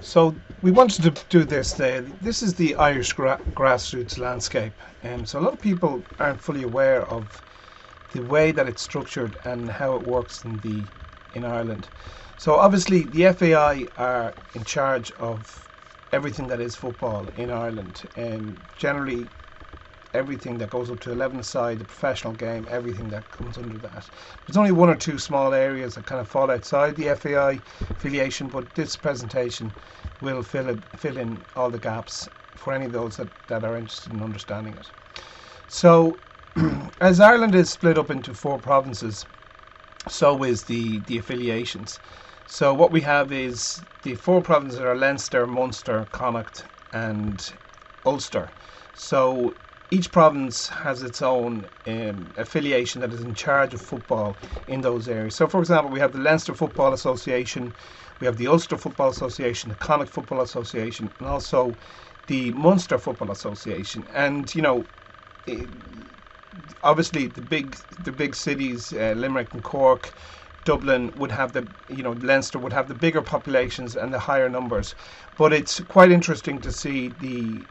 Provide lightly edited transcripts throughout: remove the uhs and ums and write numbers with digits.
So we wanted to do this. This is the Irish grassroots landscape. So a lot of people aren't fully aware of the way that it's structured and how it works in Ireland. So obviously the FAI are in charge of everything that is football in Ireland, and generally everything that goes up to 11 aside, the professional game, everything that comes under that. There's only one or two small areas that kind of fall outside the FAI affiliation, but this presentation will fill in all the gaps for any of those that are interested in understanding it. So, as Ireland is split up into four provinces, so is the affiliations. So what we have is the four provinces are Leinster, Munster, Connacht, and Ulster. So each province has its own affiliation that is in charge of football in those areas. So, for example, we have the Leinster Football Association, we have the Ulster Football Association, the Connacht Football Association, and also the Munster Football Association. And obviously the big cities, Limerick and Cork, Dublin would have Leinster would have the bigger populations and the higher numbers, but it's quite interesting to see the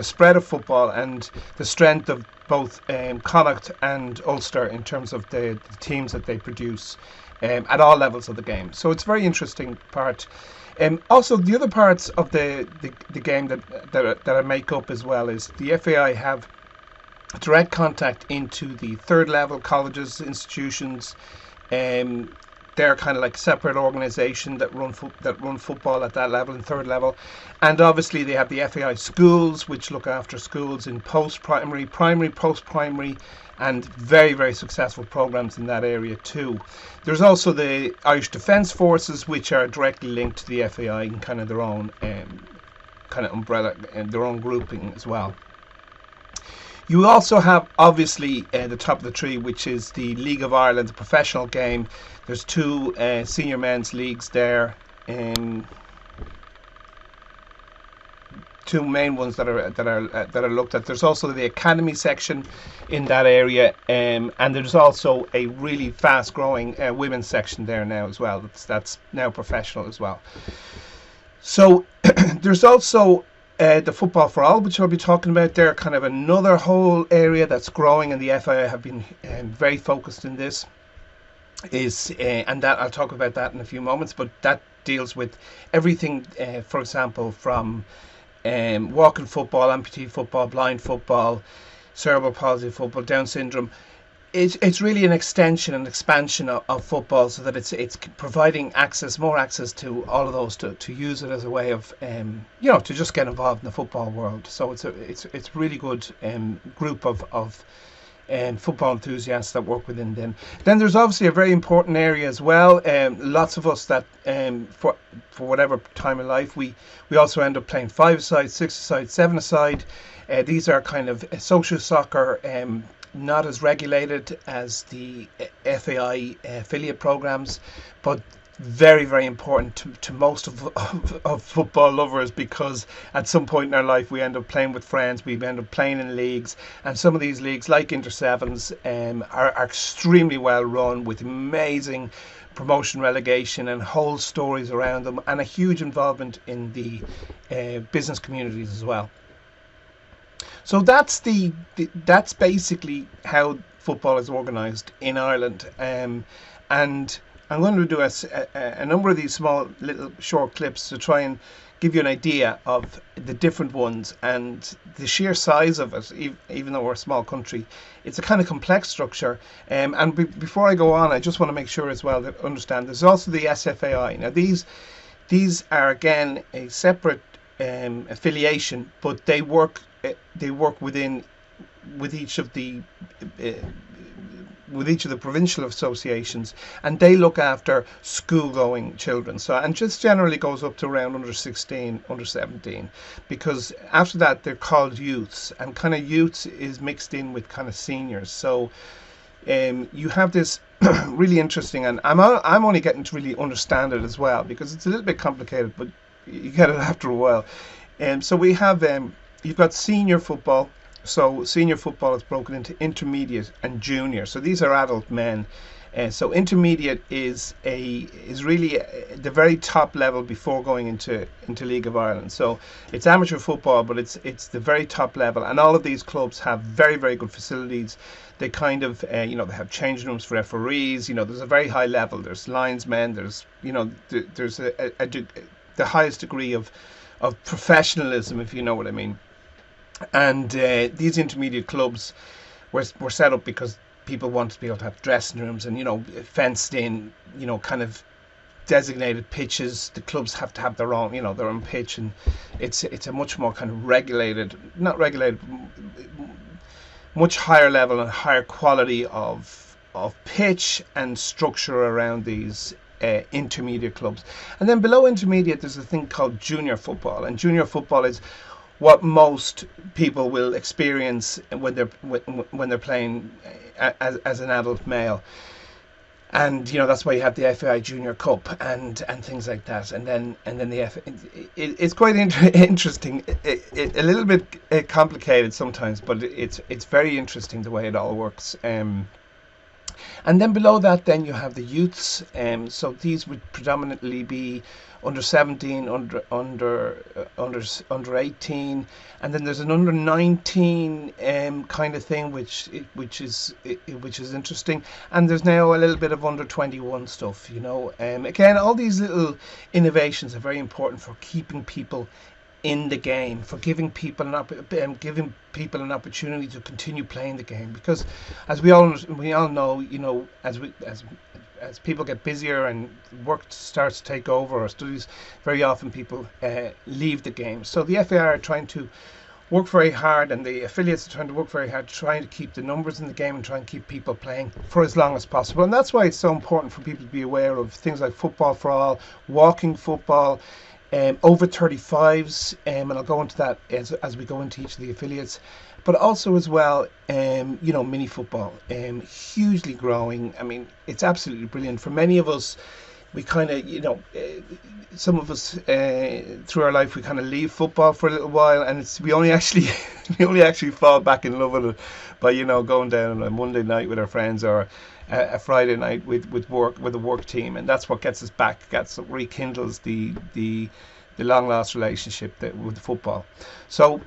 spread of football and the strength of both Connacht and Ulster in terms of the teams that they produce at all levels of the game. So it's a very interesting part. Also, the other parts of the game that I make up as well is the FAI have direct contact into the third level colleges, institutions. They're kind of like a separate organisation that run football at that level, in third level, and obviously they have the FAI schools, which look after schools in post-primary, primary, post-primary, and very, very successful programs in that area too. There's also the Irish Defence Forces, which are directly linked to the FAI in kind of their own kind of umbrella and their own grouping as well. You also have, obviously, the top of the tree, which is the League of Ireland, the professional game. There's two senior men's leagues there, two main ones that are looked at. There's also the academy section in that area, and there's also a really fast-growing women's section there now as well. That's now professional as well. So there's also the Football for All, which I'll be talking about there, kind of another whole area that's growing, and the FIA have been very focused in this. And that I'll talk about that in a few moments, but that deals with everything, for example, from walking football, amputee football, blind football, cerebral palsy football, Down syndrome. It's really an extension and expansion of football, so that it's providing more access to all of those to use it as a way of to just get involved in the football world. So it's a really good group of football enthusiasts that work within them. Then there's obviously a very important area as well. Lots of us that for whatever time in life we also end up playing 5-a-side, 6-a-side, 7-a-side. These are kind of social soccer. Not as regulated as the FAI affiliate programs, but very, very important to most of football lovers, because at some point in our life we end up playing with friends, we end up playing in leagues, and some of these leagues, like Inter Sevens, are extremely well run, with amazing promotion, relegation, and whole stories around them, and a huge involvement in the business communities as well. So that's basically how football is organised in Ireland, and I'm going to do a number of these small little short clips to try and give you an idea of the different ones and the sheer size of it. Even though we're a small country, it's a kind of complex structure. And before I go on, I just want to make sure as well that understand there's also the SFAI. Now these are again a separate affiliation, but they work with each of the provincial associations, and they look after school-going children. So, and just generally goes up to around under 16, under 17, because after that they're called youths, and kind of youths is mixed in with kind of seniors. So you have this really interesting, and I'm only getting to really understand it as well, because it's a little bit complicated, but you get it after a while. So we have you've got senior football. So senior football is broken into intermediate and junior. So these are adult men. So intermediate is really the very top level before going into League of Ireland. So it's amateur football, but it's the very top level, and all of these clubs have very, very good facilities. They kind of they have change rooms for referees. There's a very high level. There's linesmen. There's there's the highest degree of professionalism, if you know what I mean. And these intermediate clubs were set up because people wanted to be able to have dressing rooms and fenced in, kind of designated pitches. The clubs have to have their own pitch, and it's a much more kind of not regulated, much higher level and higher quality of pitch and structure around these intermediate clubs. And then below intermediate, there's a thing called junior football, and junior football is what most people will experience when they're playing as an adult male. And that's why you have the FAI Junior Cup and things like that, and then it's quite interesting, a little bit complicated sometimes, but it's very interesting the way it all works. And then below that, then you have the youths. So these would predominantly be under 17, under 18, and then there's an under 19 kind of thing, which is interesting. And there's now a little bit of under 21 stuff. Again, all these little innovations are very important for keeping people in the game, for giving people an opportunity to continue playing the game, because as we all know, as people get busier and work starts to take over, or studies, very often people leave the game. So the FAI are trying to work very hard, and the affiliates are trying to work very hard, trying to keep the numbers in the game and try and keep people playing for as long as possible. And that's why it's so important for people to be aware of things like football for all, walking football, over 35s, and I'll go into that as we go into each of the affiliates, but also as well, mini football, hugely growing. I mean, it's absolutely brilliant. For many of us, we kind of, some of us through our life, we kind of leave football for a little while, and we only actually fall back in love with it by going down on a Monday night with our friends, or a Friday night with a work team, and that's what gets us back, rekindles the long lost relationship with football. So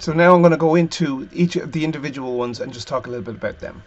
now I'm going to go into each of the individual ones and just talk a little bit about them.